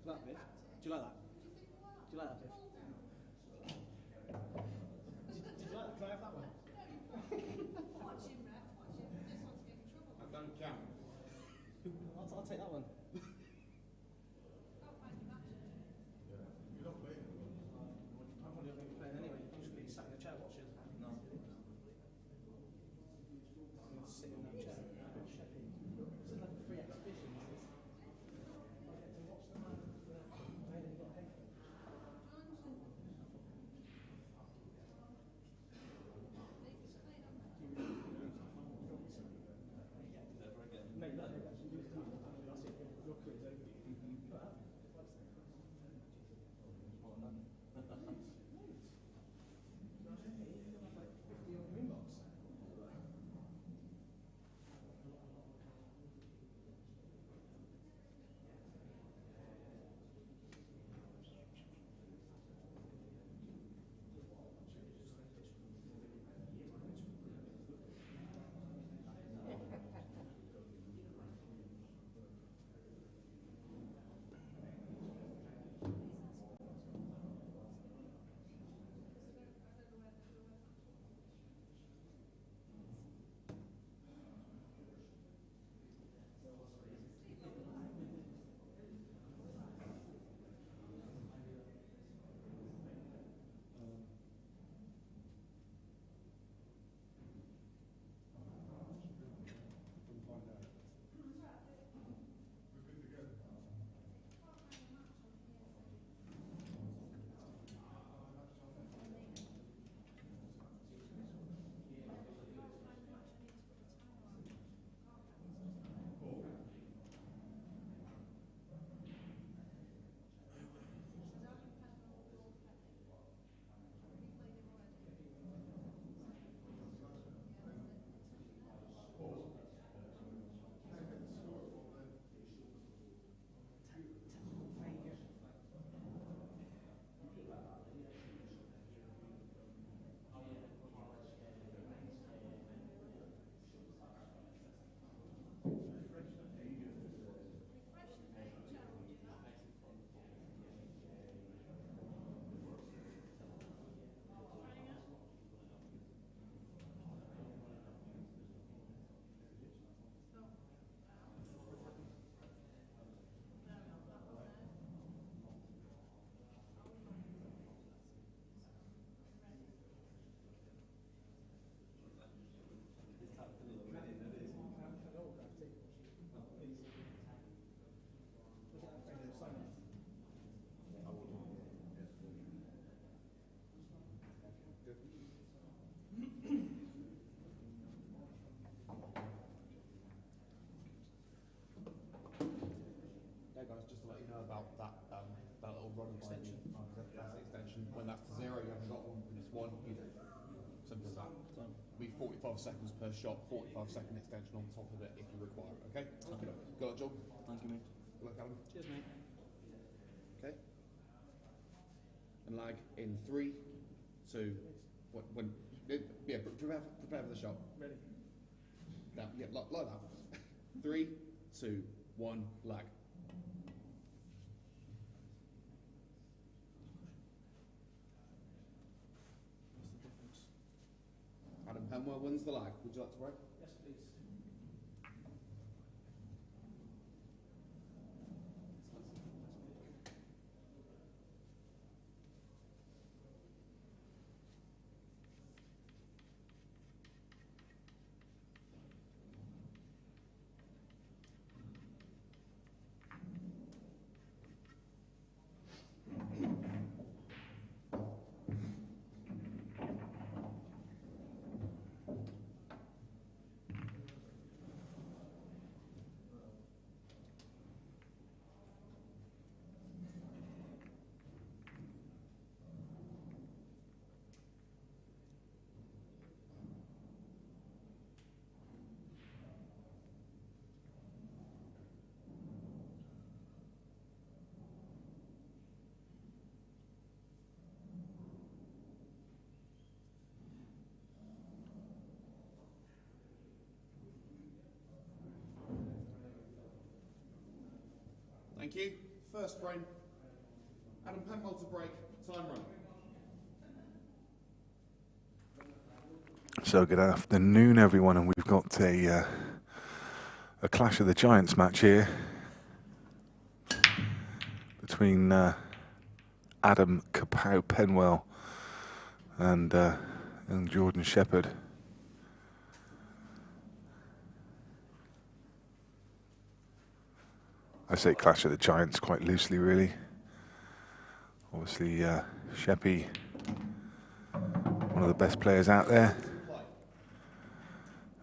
that, Viv? Do you like that? Do you like that, Viv? Did you like that? Can I have that one? Watch him, Ref. Watch him. This one's getting trouble. I don't count. I'll take that one. Can't find your match. You're not playing. I'm probably not going to be playing anyway. I'm just going to be sat in the chair watching. No. I'm going to sit in that chair. This is like a free exhibition. I get to watch the man without playing and got headphones. Mate, that's it. Your career's over. Well done. Like 50 on your inbox. Yeah, guys, just to let you know about that little run extension. That's the extension. When that's to 0, you haven't got one. When it's 1, you do. Simple as that. It'll be 45 seconds per shot, 45-second extension on top of it if you require it. Okay? Okay. Go on, Joel. Thank you, mate. Good luck, Alan. Cheers, mate. Okay. And lag in 3, 2, prepare for the shot. Ready. Now, yeah, like that. 3, 2, 1, lag. What's the difference? Adam Penwell wins the lag. Would you like to break? Yes, please. Thank you. First frame, Adam Penwell to break, time run. So good afternoon, everyone, and we've got a Clash of the Giants match here between Adam Kapow Penwell and Jordan Shepherd. I say Clash of the Giants quite loosely, really. Obviously, Sheppy, one of the best players out there,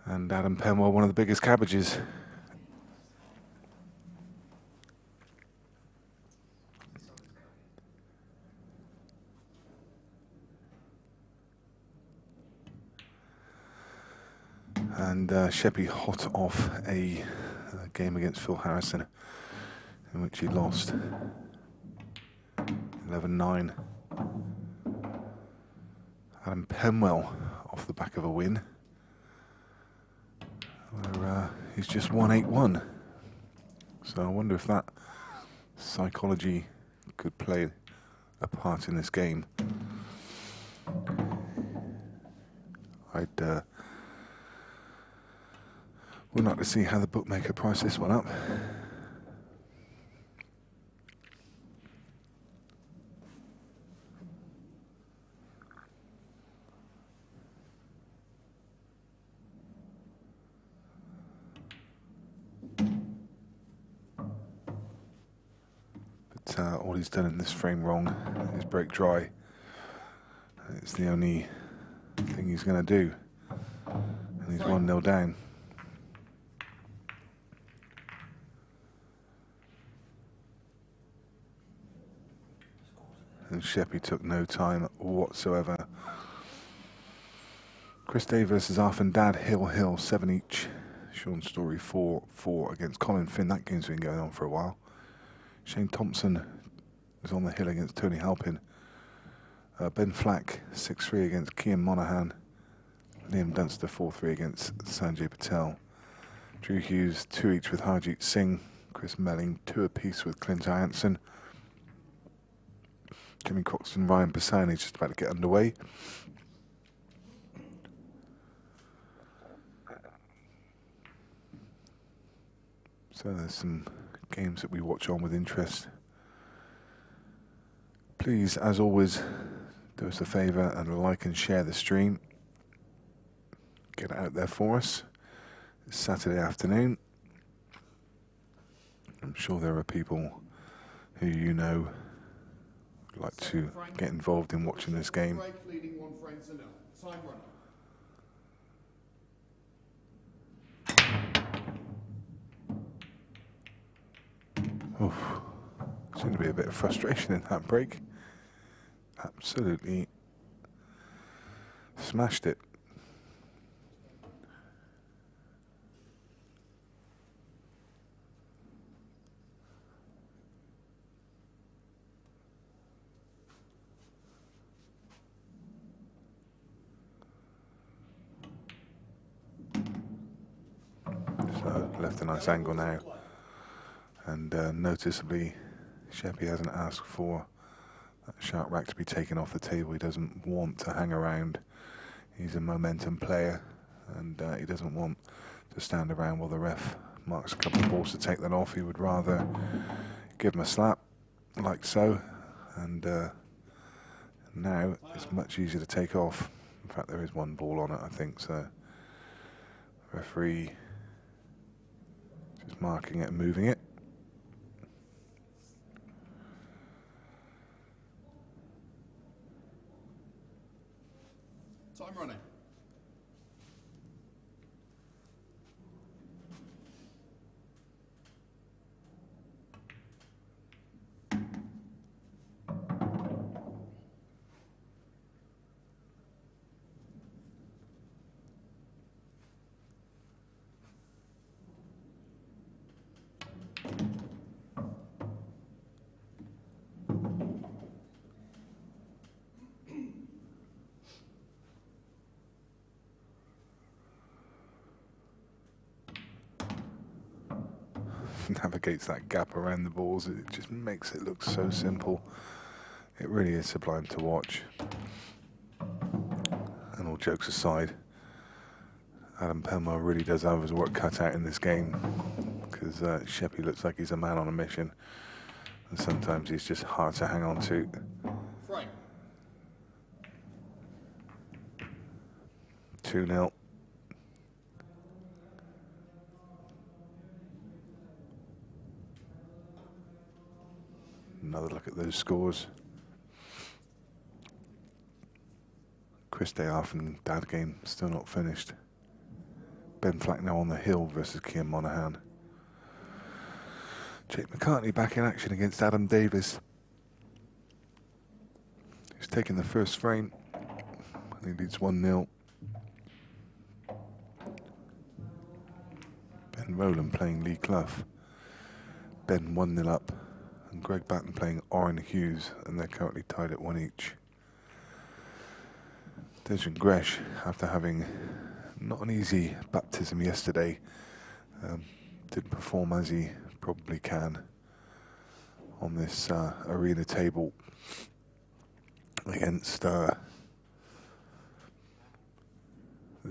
and Adam Penwell, one of the biggest cabbages. And Sheppy hot off a game against Phil Harrison, in which he lost 11-9. Adam Penwell off the back of a win, where he's just 1-8-1. So I wonder if that psychology could play a part in this game. We'd like to see how the bookmaker priced this one up. But all he's done in this frame wrong is break dry. It's the only thing he's going to do. And he's 1-0 down. And Sheppy took no time whatsoever. Chris Day versus Arfin Dad, Hill, 7 each. Sean Story 4-4 against Colin Finn. That game's been going on for a while. Shane Thompson is on the hill against Tony Halpin. Ben Flack, 6-3 against Kian Monaghan. Liam Dunster, 4-3 against Sanjay Patel. Drew Hughes, 2 each with Harjeet Singh. Chris Melling, 2 apiece with Clint Jansen. Jimmy Croxton, Ryan Bassani just about to get underway. So there's some games that we watch on with interest. Please, as always, do us a favour and like and share the stream. Get it out there for us. It's Saturday afternoon. I'm sure there are people who you know would like to get involved in watching this game. Leading 1 frame to 0. Time run. Oof. Seemed to be a bit of frustration in that break. Absolutely smashed it. So left a nice angle now. And noticeably, Sheppy hasn't asked for that sharp rack to be taken off the table. He doesn't want to hang around. He's a momentum player, and he doesn't want to stand around while the ref marks a couple of balls to take that off. He would rather give him a slap, like so, and now it's much easier to take off. In fact, there is 1 ball on it, I think, so referee just marking it and moving it. Time running. navigates that gap around the balls. It just makes it look so simple. It really is sublime to watch. And all jokes aside, Adam Penwell really does have his work cut out in this game, because Sheppy looks like he's a man on a mission, and sometimes he's just hard to hang on to. Frame. 2-0. Another look at those scores. Chris Dayoff and Dad game still not finished. Ben Flack now on the hill versus Kian Monahan. Jake McCartney back in action against Adam Davis. He's taking the first frame. He leads 1-0. Ben Rowland playing Lee Clough. Ben 1-0 up. And Greg Batten playing Orrin Hughes, and they're currently tied at 1 each. Dejan Gresh, after having not an easy baptism yesterday, didn't perform as he probably can on this arena table against the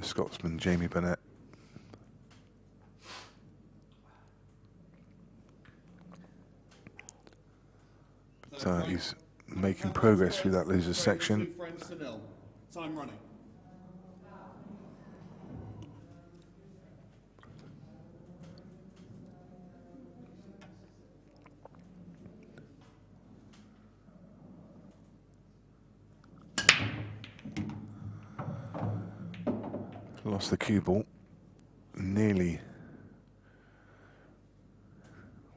Scotsman Jamie Burnett. But he's making progress through that losers section. 2 frames to 0. Time running. Lost the cue ball. Nearly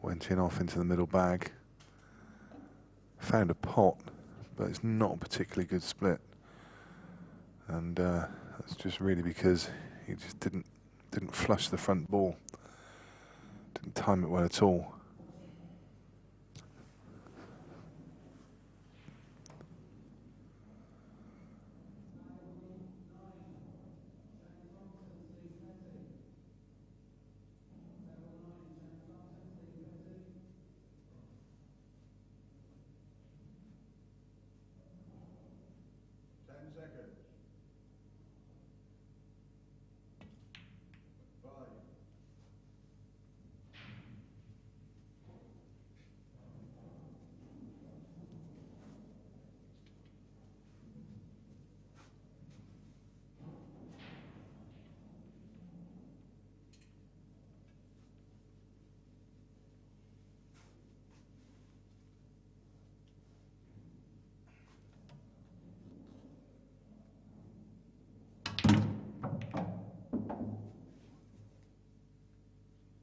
went in off into the middle bag. Found a pot, but it's not a particularly good split. And that's just really because he just didn't flush the front ball. Didn't time it well at all.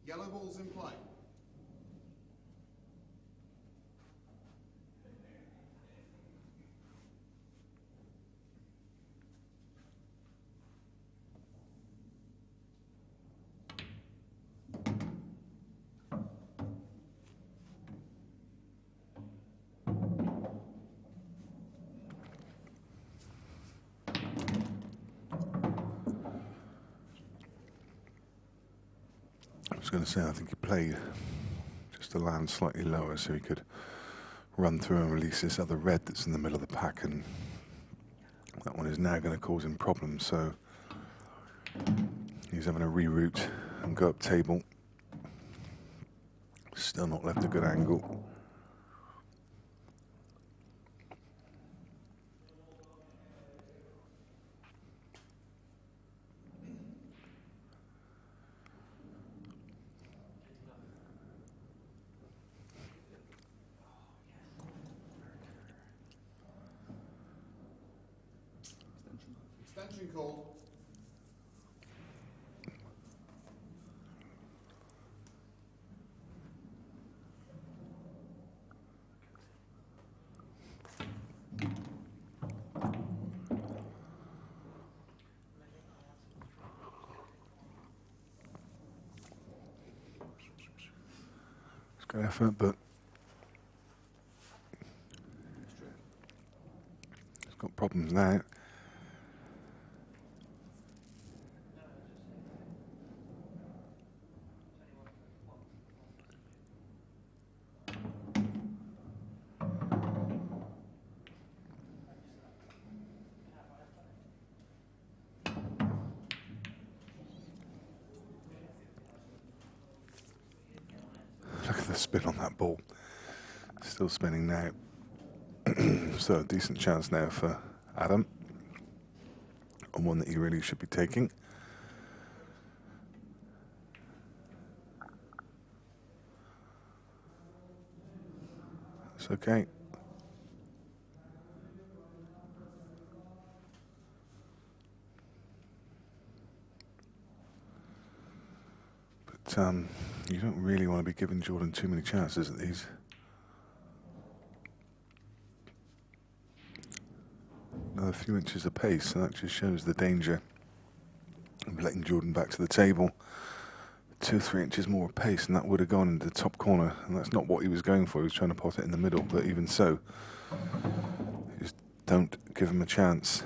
Yellow ball's in play. I was going to say, I think he played just to land slightly lower so he could run through and release this other red that's in the middle of the pack, and that one is now going to cause him problems, so he's having to reroute and go up table. Still not left a good angle. Extension called. It's good effort, but he's got problems now. spin on that ball. Still spinning now. So, decent chance now for Adam. And one that he really should be taking. It's okay. But you don't really want to be giving Jordan too many chances at these. Another few inches of pace, and that just shows the danger of letting Jordan back to the table. 2 or 3 inches more of pace, and that would have gone into the top corner, and that's not what he was going for. He was trying to pot it in the middle, but even so, just don't give him a chance.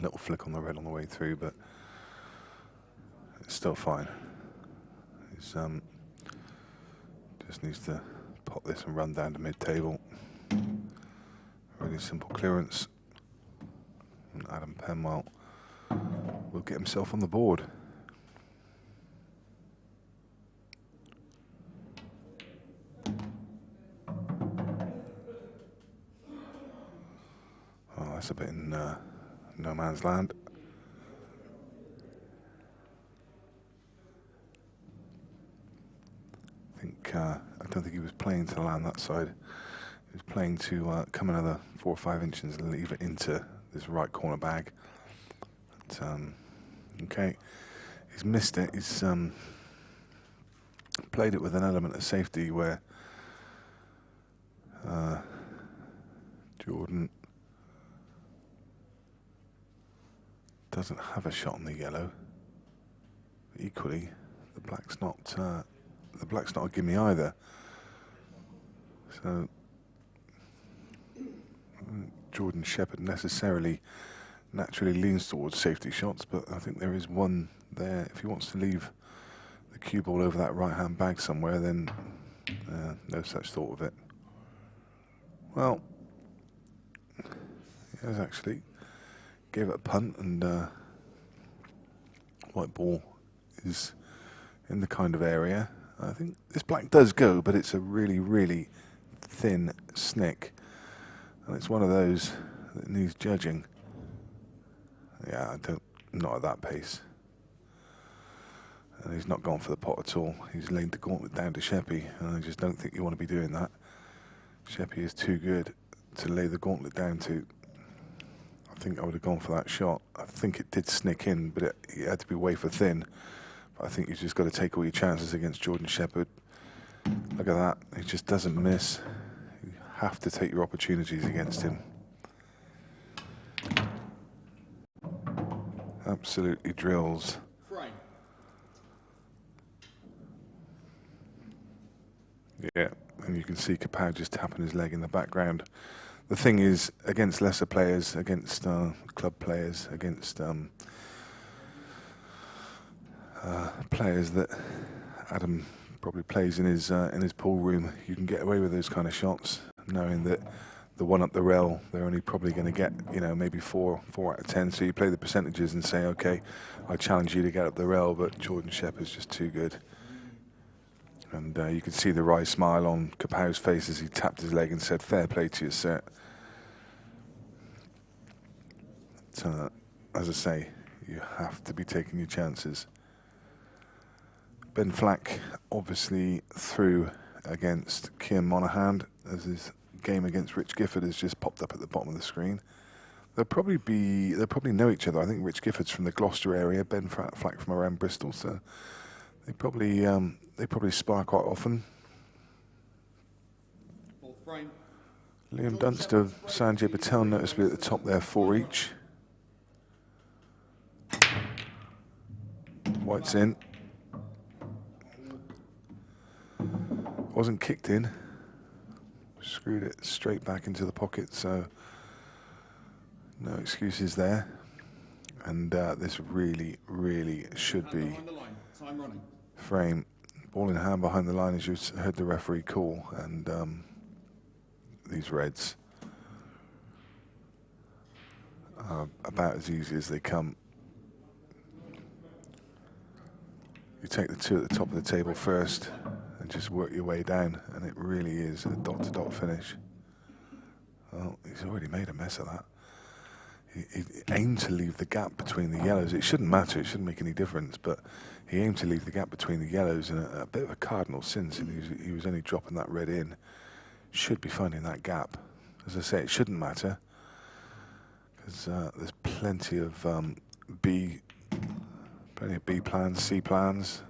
Little flick on the red on the way through, but it's still fine. He's just needs to pop this and run down to mid-table. Really simple clearance. And Adam Penwell will get himself on the board. Oh, that's a bit in no man's land. I don't think he was playing to land that side. He was playing to come another 4 or 5 inches and leave it into this right corner bag. But, okay, he's missed it. He's played it with an element of safety where Jordan doesn't have a shot on the yellow. Equally, the black's not a gimme either. So Jordan Shepherd naturally leans towards safety shots, but I think there is one there. If he wants to leave the cue ball over that right-hand bag somewhere, then no such thought of it. Well, he has actually gave it a punt, and white ball is in the kind of area. I think this black does go, but it's a really, really thin snick, and it's one of those that needs judging. Yeah, not at that pace. And he's not gone for the pot at all. He's laid the gauntlet down to Sheppy, and I just don't think you want to be doing that. Sheppy is too good to lay the gauntlet down to. I think I would have gone for that shot. I think it did snick in, but it had to be wafer thin. But I think you've just got to take all your chances against Jordan Shepherd. Look at that. He just doesn't miss. You have to take your opportunities against him. Absolutely drills. Frame. Yeah, and you can see Kapow just tapping his leg in the background. The thing is, against lesser players, against club players, against players that Adam probably plays in his pool room, you can get away with those kind of shots, knowing that the one up the rail, they're only probably going to get, maybe 4 out of 10. So you play the percentages and say, okay, I challenge you to get up the rail, but Jordan Shepherd's just too good. And you could see the wry smile on Kapow's face as he tapped his leg and said, fair play to your set. As I say, you have to be taking your chances. Ben Flack obviously threw against Kian Monahan as his game against Rich Gifford has just popped up at the bottom of the screen. They'll probably know each other. I think Rich Gifford's from the Gloucester area, Ben Flack from around Bristol, so they probably spar quite often. Liam Dunster, Sanjay Patel noticeably at the top there, 4 each. White's in. Wasn't kicked in. Screwed it straight back into the pocket, so no excuses there. And this really, really should be Time running. frame. Ball in hand behind the line, as you heard the referee call, and these reds are about as easy as they come. You take the two at the top of the table first and just work your way down, and it really is a dot-to-dot finish. Well, he's already made a mess of that. He aimed to leave the gap between the yellows. It shouldn't matter, it shouldn't make any difference, but he aimed to leave the gap between the yellows, and a bit of a cardinal sin, and he was only dropping that red in. Should be finding that gap. As I say, it shouldn't matter, because there's plenty of B plans, C plans.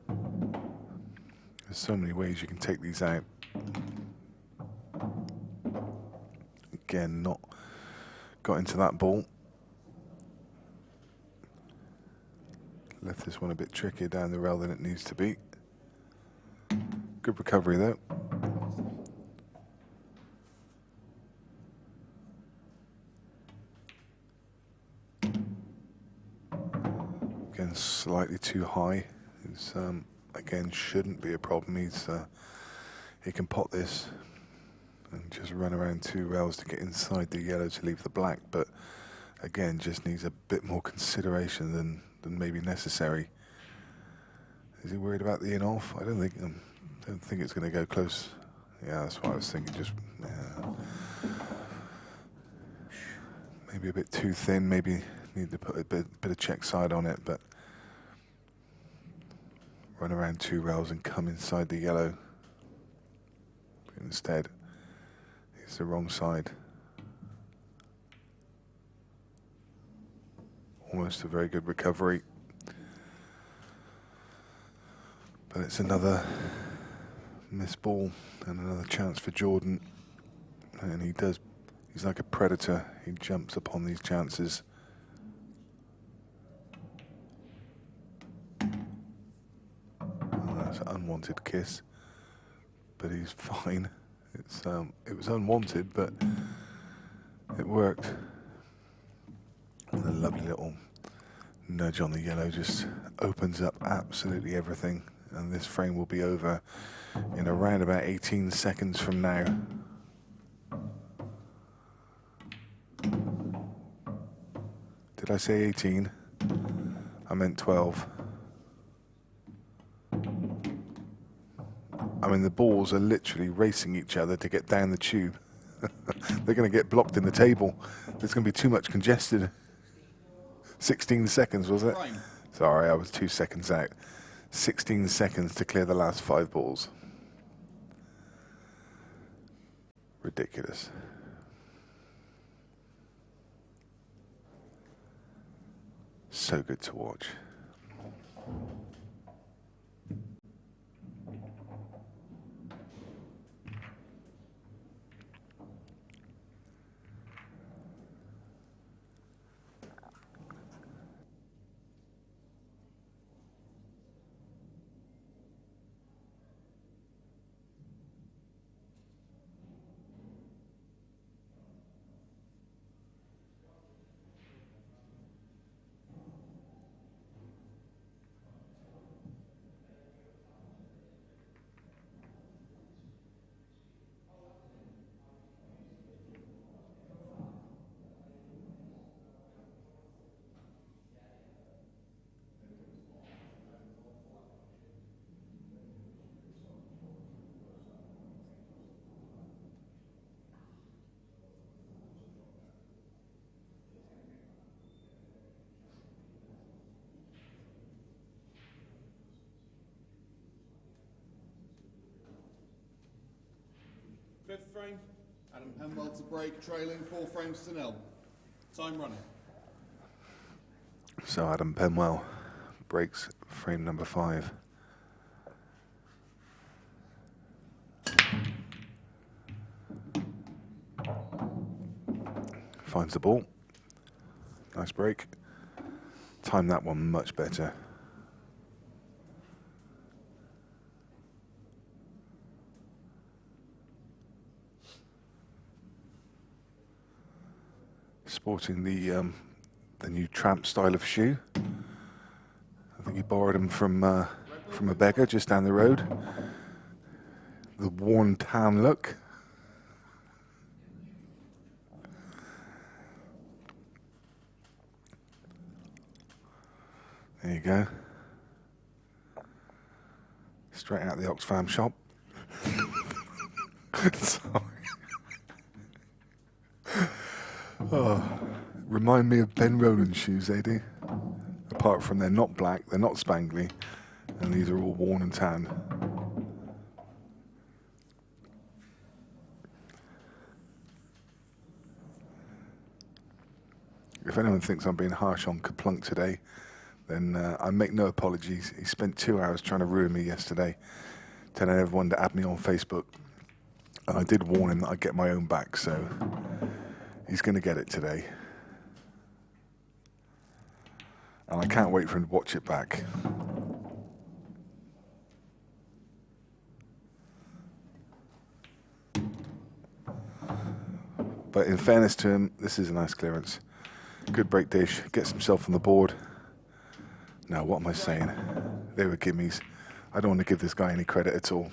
There's so many ways you can take these out. Again, not got into that ball. Left this one a bit trickier down the rail than it needs to be. Good recovery though. Again, slightly too high. It's, again, shouldn't be a problem. He can pot this and just run around 2 rails to get inside the yellow to leave the black, but again, just needs a bit more consideration than maybe necessary. Is he worried about the in-off? I don't think it's going to go close. Yeah, that's what I was thinking. Just maybe a bit too thin. Maybe need to put a bit of check side on it, but run around 2 rails and come inside the yellow. Instead, it's the wrong side. Almost a very good recovery. But it's another missed ball and another chance for Jordan. And he's like a predator. He jumps upon these chances. Oh, that's an unwanted kiss. But he's fine. It was unwanted, but it worked. And a lovely little nudge on the yellow just opens up absolutely everything, and this frame will be over in around about 18 seconds from now. Did I say 18? I meant 12. I mean, the balls are literally racing each other to get down the tube. They're going to get blocked in the table. There's going to be too much congested. 16 seconds, was it? Frame. Sorry, I was 2 seconds out. 16 seconds to clear the last 5 balls. Ridiculous. So good to watch. Fifth frame, Adam Penwell to break, trailing 4 frames to 0. Time running. So Adam Penwell breaks frame number 5. Finds the ball. Nice break. Timed that one much better. Sporting the new tramp style of shoe. I think he borrowed them from a beggar just down the road. The worn tan look. There you go. Straight out of the Oxfam shop. Sorry. Oh, remind me of Penwell shoes, they do. Apart from they're not black, they're not spangly, and these are all worn and tan. If anyone thinks I'm being harsh on Kapow today, then I make no apologies. He spent 2 hours trying to ruin me yesterday, telling everyone to add me on Facebook. And I did warn him that I'd get my own back, so he's going to get it today. And I can't wait for him to watch it back. But in fairness to him, this is a nice clearance. Good break dish, gets himself on the board. Now, what am I saying? They were gimmies. I don't want to give this guy any credit at all.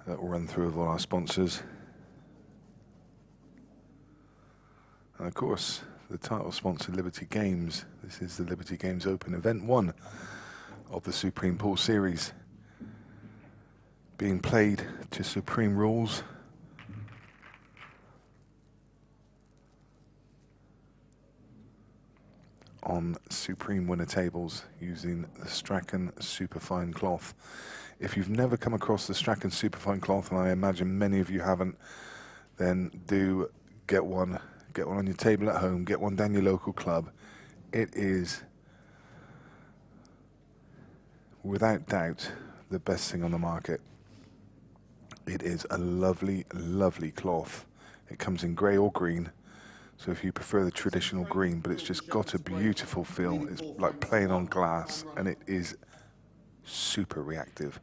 That will run through with all our sponsors. And of course, the title sponsor, Liberty Games. This is the Liberty Games Open, event 1 of the Supreme Pool Series. Being played to Supreme rules. On Supreme winner tables using the Strachan Superfine cloth. If you've never come across the Strachan Superfine cloth, and I imagine many of you haven't, then do get one. Get one on your table at home, get one down your local club. It is, without doubt, the best thing on the market. It is a lovely, lovely cloth. It comes in grey or green, so if you prefer the traditional green, but it's just got a beautiful feel. It's like playing on glass, and it is super reactive.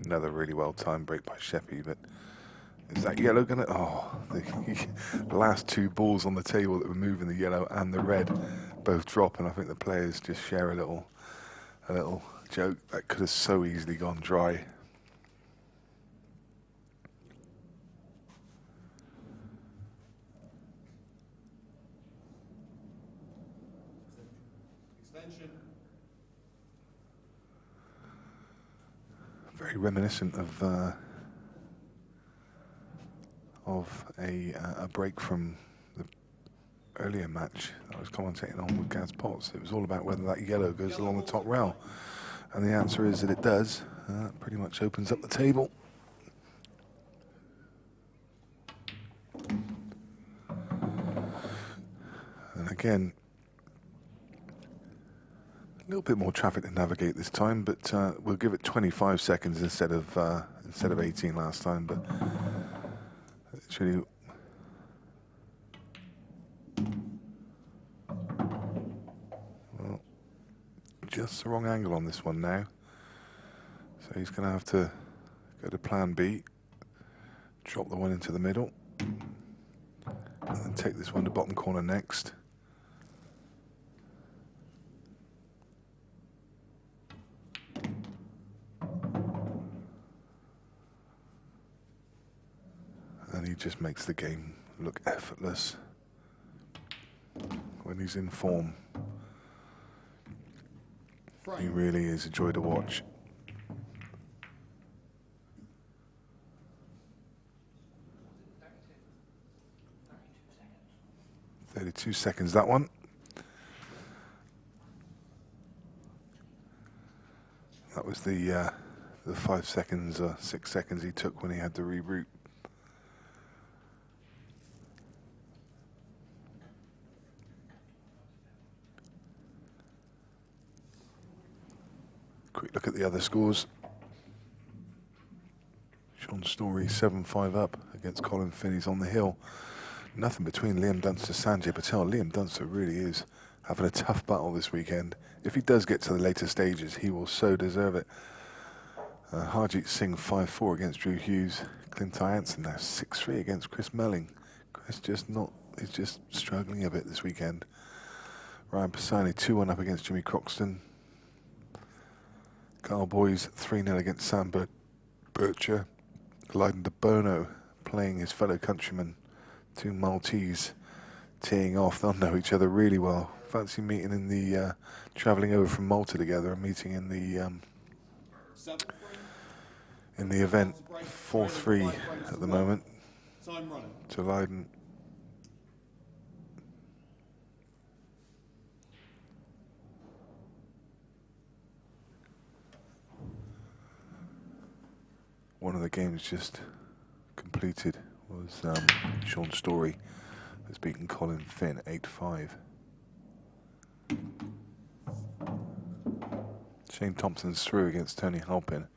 Another really well-timed break by Sheppy, but is that yellow gonna? Oh, the last 2 balls on the table that were moving, the yellow and the red, both drop, and I think the players just share a little joke that could have so easily gone dry. Very reminiscent of a break from the earlier match that I was commentating on with Gaz Potts. It was all about whether that yellow goes along the top rail, and the answer is that it does. Pretty much opens up the table. And again, a little bit more traffic to navigate this time, but we'll give it 25 seconds instead of 18 last time. But it's really well, just the wrong angle on this one now. So he's going to have to go to plan B, drop the one into the middle, and then take this one to bottom corner next. And he just makes the game look effortless when he's in form. He really is a joy to watch. 32 seconds, that one. That was the 5 seconds or 6 seconds he took when he had to reroute. Quick look at the other scores. Sean Story 7-5 up against Colin Finn. He's on the hill. Nothing between Liam Dunster, Sanjay Patel. Liam Dunster really is having a tough battle this weekend. If he does get to the later stages, he will so deserve it. Harjeet Singh 5-4 against Drew Hughes. Clint Jansen now 6-3 against Chris Melling. Chris he's just struggling a bit this weekend. Ryan Pisani 2-1 up against Jimmy Croxton. Carl Boys 3-0 against Sam Bircher. Leiden de Bono playing his fellow countryman. Two Maltese teeing off. They'll know each other really well. Fancy meeting in the travelling over from Malta together and meeting in the event. 4-3 at the moment to Leiden. One of the games just completed was Sean Story has beaten Colin Finn 8-5. Shane Thompson's through against Tony Halpin.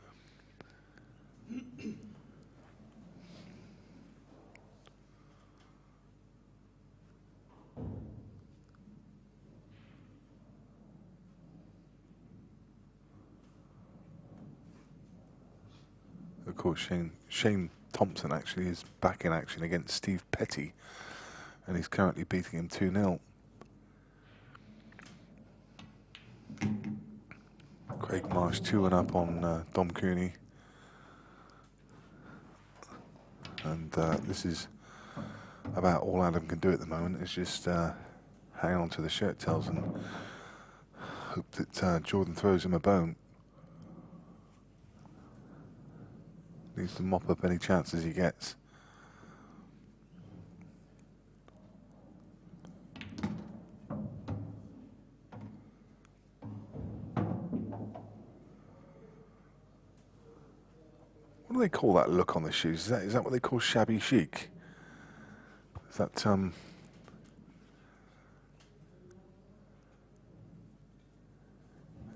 Of course, Shane Thompson actually is back in action against Steve Petty, and he's currently beating him 2-0. Craig Marsh 2-1 up on Dom Cooney. And this is about all Adam can do at the moment, is just hang on to the shirt tails and hope that Jordan throws him a bone. Needs to mop up any chances he gets. What do they call that look on the shoes? Is that what they call shabby chic? Is that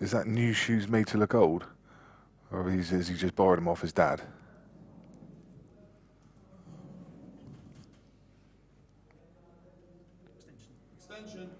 is that new shoes made to look old, or has he just borrowed them off his dad? Extension.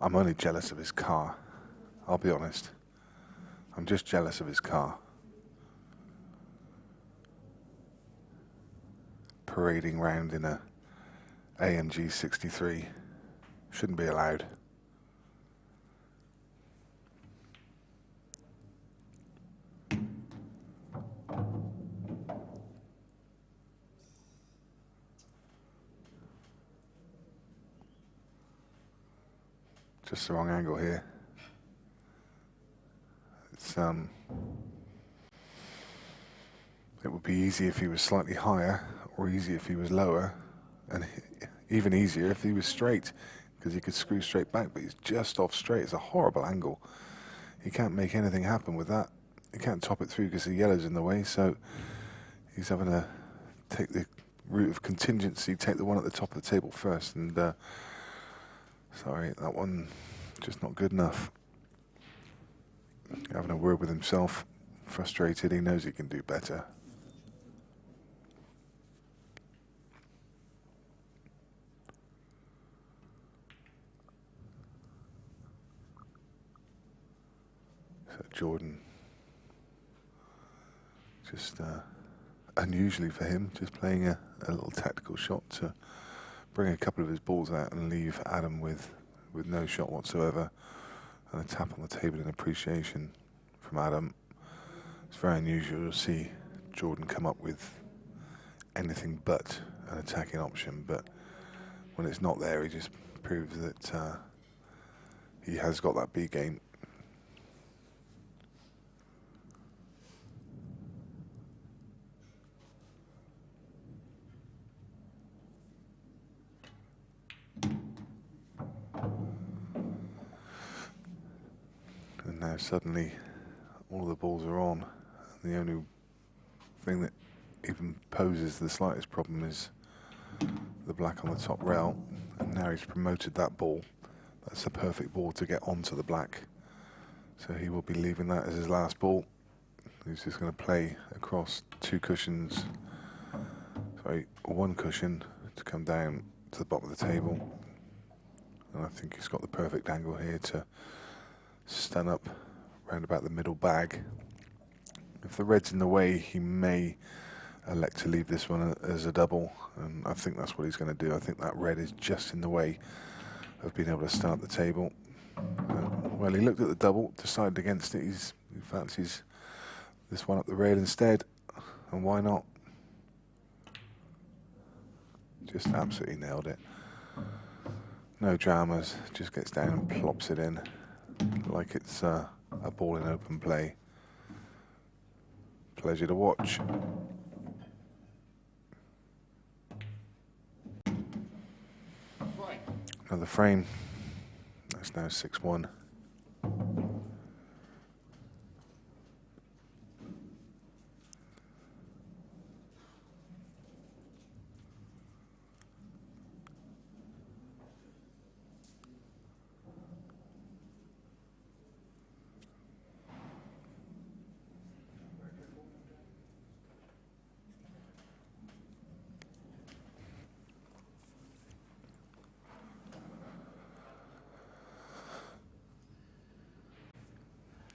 I'm only jealous of his car. I'll be honest. I'm just jealous of his car. Parading round in a AMG 63 shouldn't be allowed. Just the wrong angle here. It's it would be easy if he was slightly higher, or easy if he was lower, and even easier if he was straight, because he could screw straight back, but he's just off straight. It's a horrible angle. He can't make anything happen with that. He can't top it through because the yellow's in the way, so he's having to take the route of contingency, take the one at the top of the table first, and sorry, that one just not good enough. Having a word with himself, frustrated, he knows he can do better. So Jordan, just unusually for him, just playing a little tactical shot to bring a couple of his balls out and leave Adam with no shot whatsoever, and a tap on the table in appreciation from Adam. It's very unusual to see Jordan come up with anything but an attacking option, but when it's not there, he just proves that he has got that B game. Now suddenly all of the balls are on. The only thing that even poses the slightest problem is the black on the top rail, and now he's promoted that ball. That's the perfect ball to get onto the black. So he will be leaving that as his last ball. He's just going to play across one cushion to come down to the bottom of the table. And I think he's got the perfect angle here to stand up round about the middle bag. If the red's in the way, he may elect to leave this one as a double, and I think that's what he's going to do. I think that red is just in the way of being able to start the table. Well, he looked at the double, decided against it. He fancies this one up the rail instead, and why not? Just absolutely nailed it. No dramas, just gets down and plops it in like it's a ball in open play. Pleasure to watch. Another frame. That's now 6-1.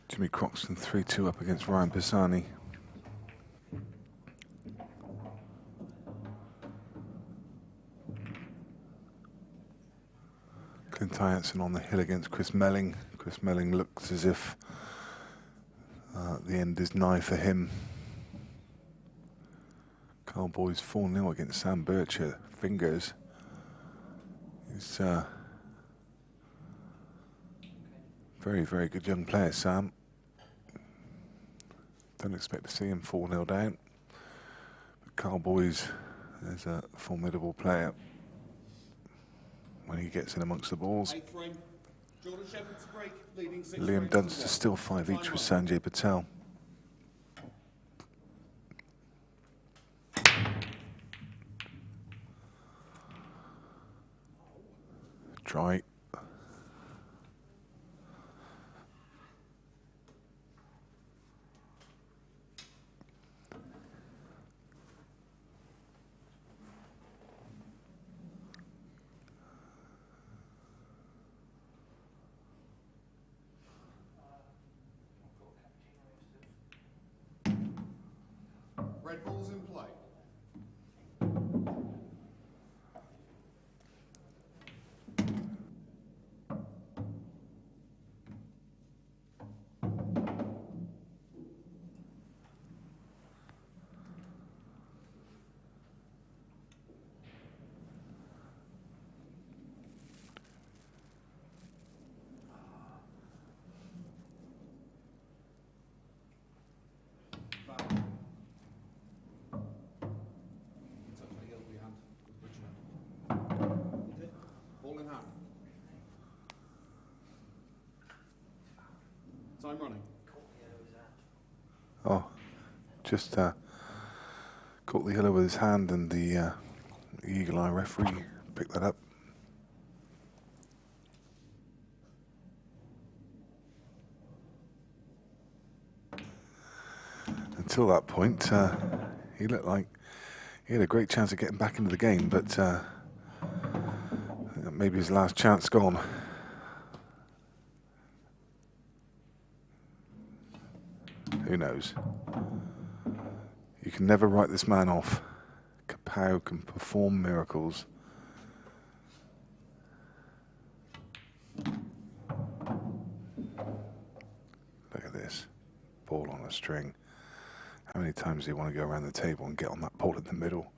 Jimmy Croxton 3-2 up against Ryan Pisani. Clint Hansen on the hill against Chris Melling. Chris Melling looks as if the end is nigh for him. Cowboys 4-0 against Sam Bircher. Fingers. He's very, very good young player, Sam. Don't expect to see him 4-0 down. But Cowboys is a formidable player when he gets in amongst the balls. Liam Dunster still 5 each with Sanjay Patel. Try. Red ball's in play. Time running. Oh, just caught the yellow with his hand, and the eagle eye referee picked that up. Until that point, he looked like he had a great chance of getting back into the game, but maybe his last chance gone. Who knows? You can never write this man off. Kapow can perform miracles. Look at this. Ball on a string. How many times do you want to go around the table and get on that ball in the middle?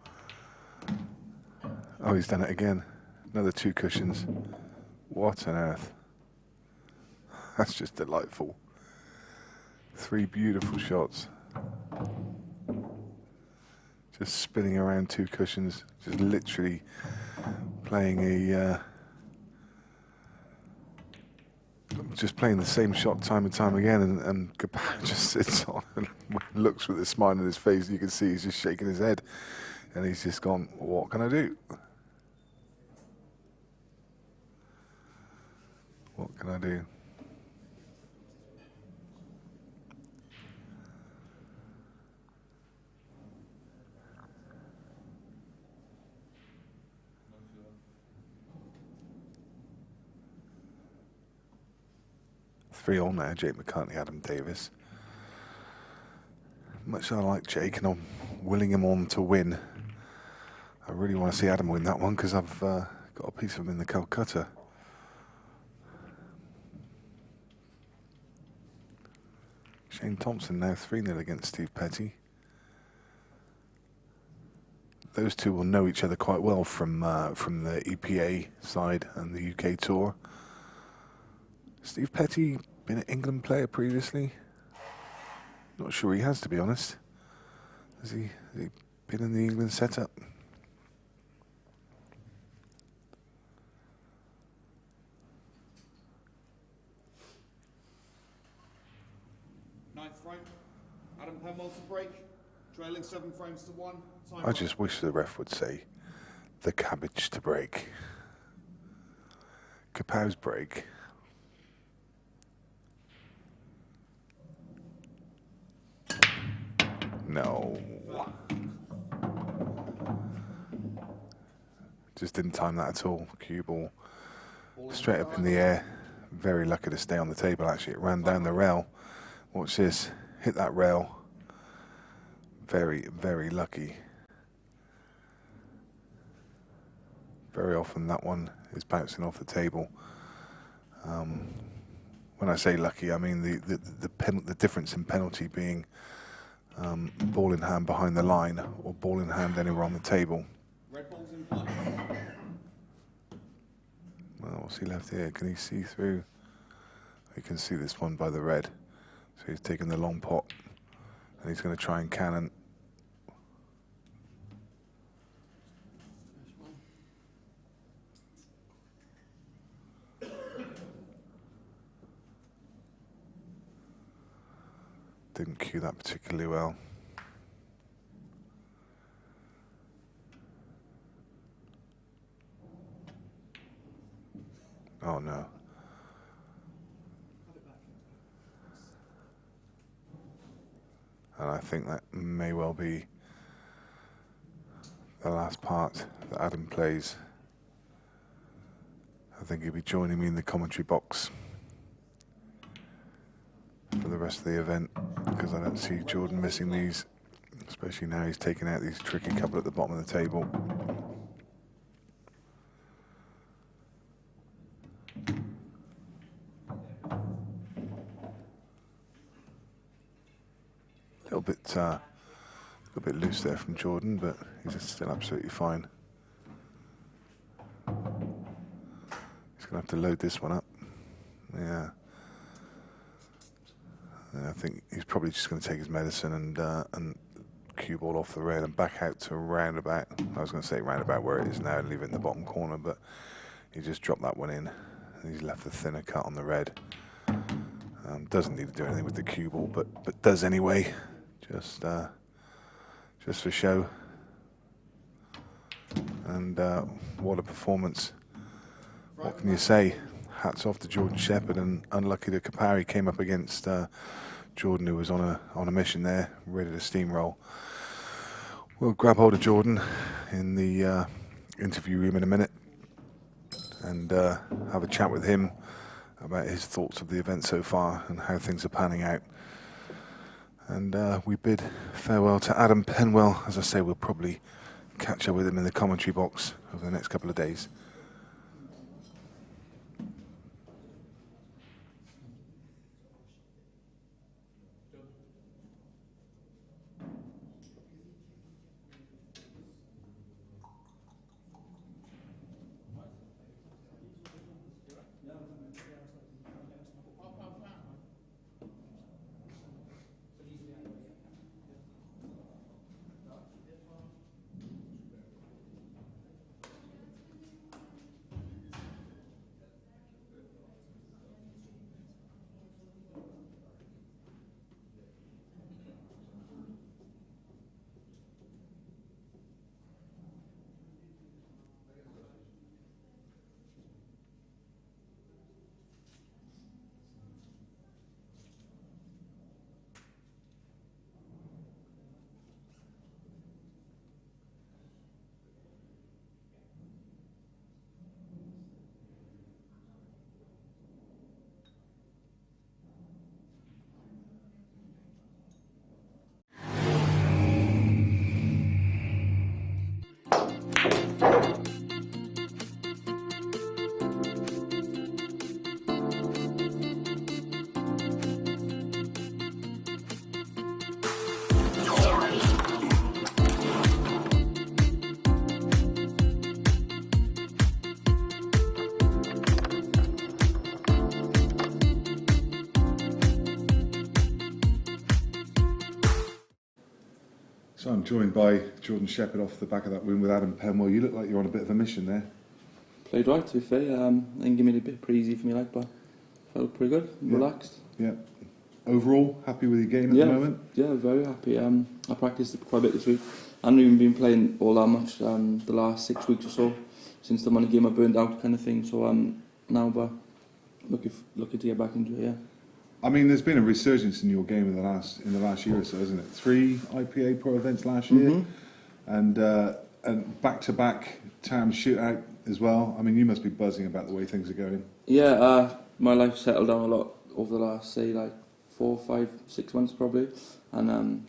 Oh, he's done it again. Another 2 cushions. What on earth? That's just delightful. 3 beautiful shots. Just spinning around 2 cushions. Just literally playing a just playing the same shot time and time again, and Kapow just sits on and looks with a smile on his face. You can see he's just shaking his head, and he's just gone, what can I do? What can I do? Three all now, Jake McCartney, Adam Davis. Much as I like Jake and I'm willing him on to win, I really want to see Adam win that one because I've got a piece of him in the Calcutta. Shane Thompson now 3-0 against Steve Petty. Those two will know each other quite well from the EPA side and the UK tour. Steve Petty been an England player previously? Not sure he has, to be honest. Has he been in the England setup? Ninth frame. Adam Penwell to break. Trailing 7 frames to 1. Time I just wish the ref would say the cabbage to break. Kapow's break. No. Just didn't time that at all. Cue ball straight up in the air. Very lucky to stay on the table, actually. It ran down the rail. Watch this. Hit that rail. Very, very lucky. Very often that one is bouncing off the table. When I say lucky, I mean the difference in penalty being ball in hand behind the line or ball in hand anywhere on the table. Red ball's in play. Well, what's he left here? Can he see through? You can see this one by the red. So he's taking the long pot and he's going to try and cannon. Didn't cue that particularly well. Oh no. And I think that may well be the last part that Adam plays. I think he'll be joining me in the commentary box for the rest of the event, because I don't see Jordan missing these, especially now he's taking out these tricky couple at the bottom of the table. A little bit loose there from Jordan, but he's still absolutely fine. He's going to have to load this one up. Yeah. I think he's probably just going to take his medicine and cue ball off the red and back out to roundabout. I was going to say roundabout where it is now and leave it in the bottom corner, but he just dropped that one in and he's left the thinner cut on the red. Doesn't need to do anything with the cue ball, but does anyway. Just for show. And what a performance. What can you say? Hats off to Jordan Shepherd, and unlucky that Kapow. He came up against Jordan, who was on a mission there, ready to steamroll. We'll grab hold of Jordan in the interview room in a minute and have a chat with him about his thoughts of the event so far and how things are panning out. And we bid farewell to Adam Penwell. As I say, we'll probably catch up with him in the commentary box over the next couple of days. So I'm joined by Jordan Shepherd off the back of that win with Adam Penwell. You look like you're on a bit of a mission there. Played right, to be fair. I think it made it a bit pretty easy for me, but felt pretty good, relaxed. Yeah. Overall, happy with your game at the moment? Yeah, very happy. I practiced quite a bit this week. I haven't even been playing all that much the last 6 weeks or so, since the money game I burned out kind of thing. So now, but looking to get back into it. Yeah. I mean, there's been a resurgence in your game in the last year or so, isn't it? 3 IPA Pro events last year, and back-to-back town shootout as well. I mean, you must be buzzing about the way things are going. Yeah, my life settled down a lot over the last, say, like 4, 5, 6 months probably, and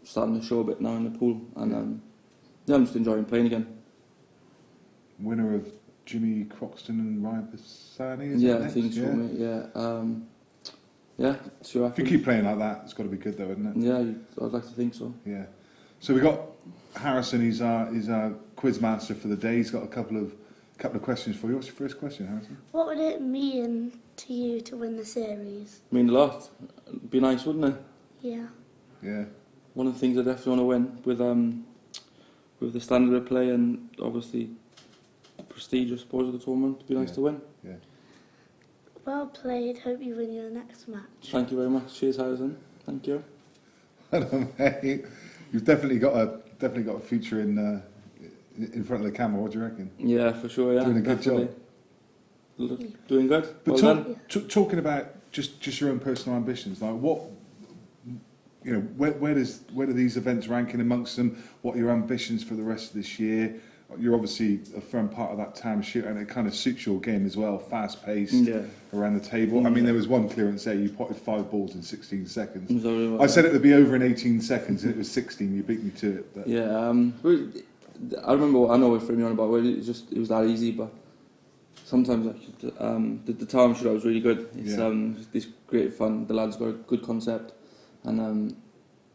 starting to show a bit now in the pool, and yeah, I'm just enjoying playing again. Winner of Jimmy Croxton and Ryan Pisani, is Yeah, it I next? think so, mate. Yeah, sure. If you keep playing like that, it's got to be good though, isn't it? Yeah, I'd like to think so. Yeah. So we got Harrison. He's our quiz master for the day. He's got a couple of questions for you. What's your first question, Harrison? What would it mean to you to win the series? Mean a lot. It'd be nice, wouldn't it? Yeah. Yeah. One of the things I definitely want to win with the standard of play and obviously the prestige, I suppose, of the tournament. It'd be nice to win. Yeah. Well played. Hope you win your next match. Thank you very much. Cheers, Harrison. Thank you. I don't know, mate. You've definitely got a future in front of the camera. What do you reckon? Yeah, for sure. Yeah, Doing a good job. Doing good. But Well done. talking about just your own personal ambitions, like what, you know, where do these events rank in amongst them? What are your ambitions for the rest of this year? You're obviously a firm part of that town shoot, and it kind of suits your game as well, fast paced, around the table. I mean, there was one clearance there, you potted 5 balls in 16 seconds. I said it would be over in 18 seconds, and it was 16. You beat me to it. But. Yeah, I remember. I know what frame you're on about. Where it was that easy, but sometimes the town shoot was really good. It's great fun. The lads got a good concept, and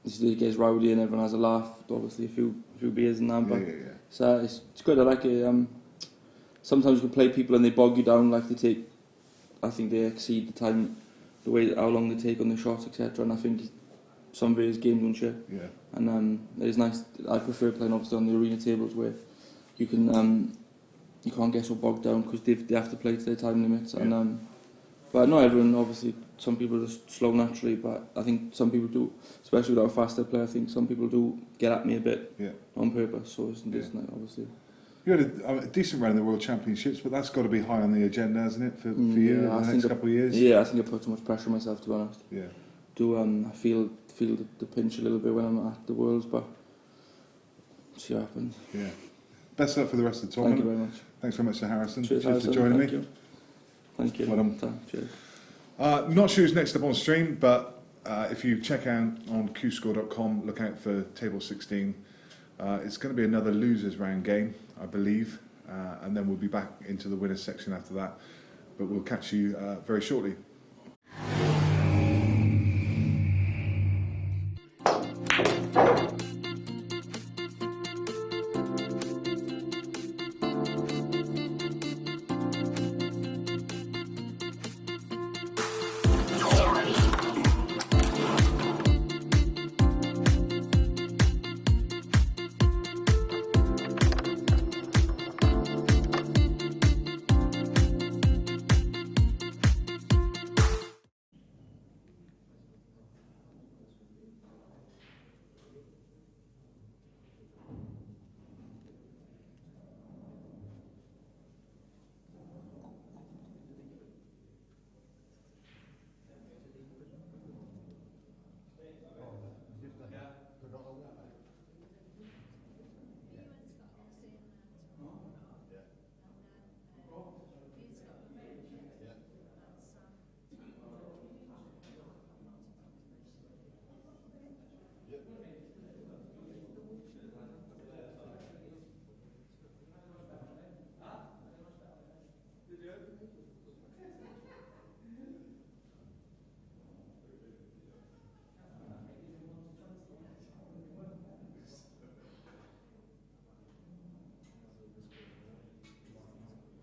it gets rowdy and everyone has a laugh. Obviously, a few beers and that, but. So it's good. I like it. Sometimes you can play people and they bog you down. Like I think they exceed the time, how long they take on the shots, etc. And I think some various games won't share. Yeah. And it's nice. I prefer playing obviously on the arena tables where you can you can't get so bogged down because they have to play to their time limits. Yeah. And but not everyone. Obviously, some people are just slow naturally. But I think some people do, especially with our faster play. I think some people do get at me a bit. Yeah. On purpose, so isn't obviously. You had a decent run in the World Championships, but that's got to be high on the agenda, hasn't it, for you in the next couple of years? Yeah, I think I put too much pressure on myself, to be honest. Yeah. I feel the pinch a little bit when I'm at the Worlds, but see what happens. Yeah. Best of luck for the rest of the tournament. Thank you very much. Thanks very much to Harrison. Cheers, for joining me. Thank you. Well done. Cheers. Not sure who's next up on stream, but if you check out on qscore.com, look out for table 16. It's going to be another losers round game, I believe, and then we'll be back into the winners section after that. But we'll catch you very shortly.